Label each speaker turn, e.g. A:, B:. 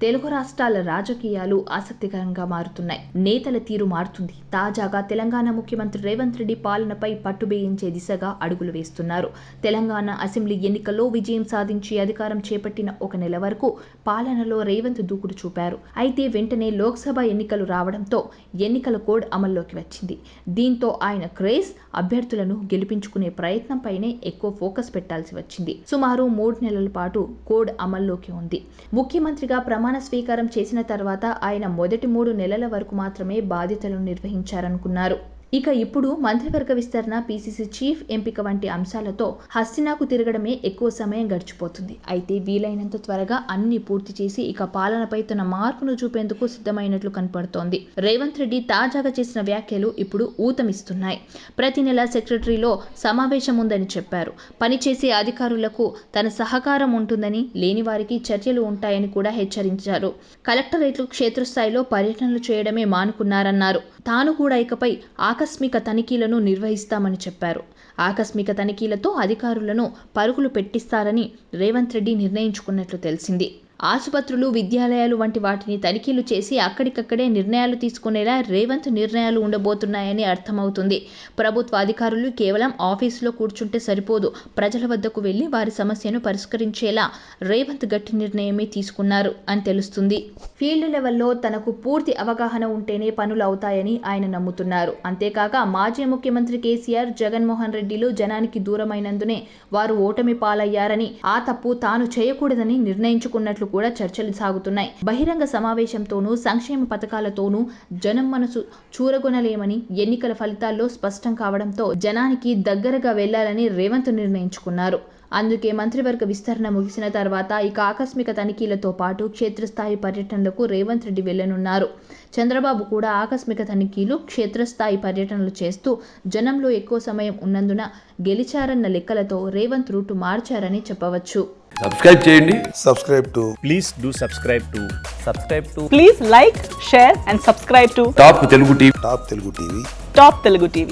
A: తెలుగు రాష్ట్రాల రాజకీయాలు ఆసక్తికరంగా మారుతున్నాయి. నేతల తీరు మారుతుంది. తాజాగా తెలంగాణ ముఖ్యమంత్రి రేవంత్ రెడ్డి పాలనపై పట్టుబిగించే దిశగా అడుగులు వేస్తున్నారు. తెలంగాణ అసెంబ్లీ ఎన్నికల్లో విజయం సాధించి అధికారం చేపట్టిన ఒక నెల వరకు పాలనలో రేవంత్ దూకుడు చూపారు. అయితే వెంటనే లోక్సభ ఎన్నికలు రావడంతో ఎన్నికల కోడ్ అమల్లోకి వచ్చింది. దీంతో ఆయన క్రేజ్ అభ్యర్థులను గెలిపించుకునే ప్రయత్నంపైనే ఎక్కువ ఫోకస్ పెట్టాల్సి వచ్చింది. సుమారు 3 నెలల పాటు కోడ్ అమల్లోకి ఉంది. ముఖ్యమంత్రిగా ప్రమాణ స్వీకారం చేసిన తర్వాత ఆయన మొదటి 3 నెలల వరకు మాత్రమే బాధ్యతలను నిర్వహించారనుకున్నారు. ఇక ఇప్పుడు మంత్రివర్గ విస్తరణ, పీసీసీ చీఫ్ ఎంపిక వంటి అంశాలతో హస్తినాకు తిరగడమే ఎక్కువ సమయం గడిచిపోతుంది. అయితే వీలైనంత త్వరగా అన్ని పూర్తి చేసి ఇక పాలనపై తన మార్పును చూపేందుకు సిద్ధమైనట్లు కనపడుతోంది. రేవంత్ రెడ్డి తాజాగా చేసిన వ్యాఖ్యలు ఇప్పుడు ఊతమిస్తున్నాయి. ప్రతి నెల సెక్రటరీలో సమావేశం ఉందని చెప్పారు. పనిచేసే అధికారులకు తన సహకారం ఉంటుందని, లేని వారికి చర్యలు ఉంటాయని కూడా హెచ్చరించారు. కలెక్టరేట్లు క్షేత్రస్థాయిలో పర్యటనలు చేయడమే మానుకున్నారన్నారు. తాను కూడా ఇకపై ఆకస్మిక తనిఖీలను నిర్వహిస్తామని చెప్పారు. ఆకస్మిక తనిఖీలతో అధికారులను పరుగులు పెట్టిస్తారని రేవంత్ రెడ్డి నిర్ణయించుకున్నట్లు తెలిసింది. ఆసుపత్రులు, విద్యాలయాలు వంటి వాటిని తనిఖీలు చేసి అక్కడికక్కడే నిర్ణయాలు తీసుకునేలా రేవంత్ నిర్ణయాలు ఉండబోతున్నాయని అర్థమవుతుంది. ప్రభుత్వ అధికారులు కేవలం ఆఫీసులో కూర్చుంటే సరిపోదు. ప్రజల వద్దకు వెళ్లి వారి సమస్యను పరిష్కరించేలా రేవంత్ గట్టి నిర్ణయమే తీసుకున్నారు అని తెలుస్తుంది. ఫీల్డ్ లెవెల్లో తనకు పూర్తి అవగాహన ఉంటేనే పనులు అవుతాయని ఆయన నమ్ముతున్నారు. అంతేకాక మాజీ ముఖ్యమంత్రి కేసీఆర్, జగన్మోహన్ రెడ్డిలు జనానికి దూరమైనందునే వారు ఓటమి పాలయ్యారని, ఆ తప్పు తాను చేయకూడదని నిర్ణయించుకున్నట్లు కూడా చర్చలు సాగుతున్నాయి. బహిరంగ సమావేశంతోనూ, సంక్షేమ పథకాలతోనూ జనం మనసు చూరగొనలేమని ఎన్నికల ఫలితాల్లో స్పష్టం కావడంతో జనానికి దగ్గరగా వెళ్లాలని రేవంత్ నిర్ణయించుకున్నారు. అందుకే మంత్రివర్గ విస్తరణ ముగిసిన తర్వాత ఇక ఆకస్మిక తనిఖీలతో పాటు క్షేత్రస్థాయి పర్యటనలకు రేవంత్ రెడ్డి వెళ్లనున్నారు. చంద్రబాబు కూడా ఆకస్మిక తనిఖీలు, క్షేత్రస్థాయి పర్యటనలు చేస్తూ జనంలో ఎక్కువ సమయం ఉన్నందున గెలిచారన్న లెక్కలతో రేవంత్ రూటు మార్చారని చెప్పవచ్చు.
B: సబ్స్క్రైబ్ చేయండి.
C: Please do subscribe to. Please like, share and subscribe to
B: top Telugu TV.
C: Top Telugu TV.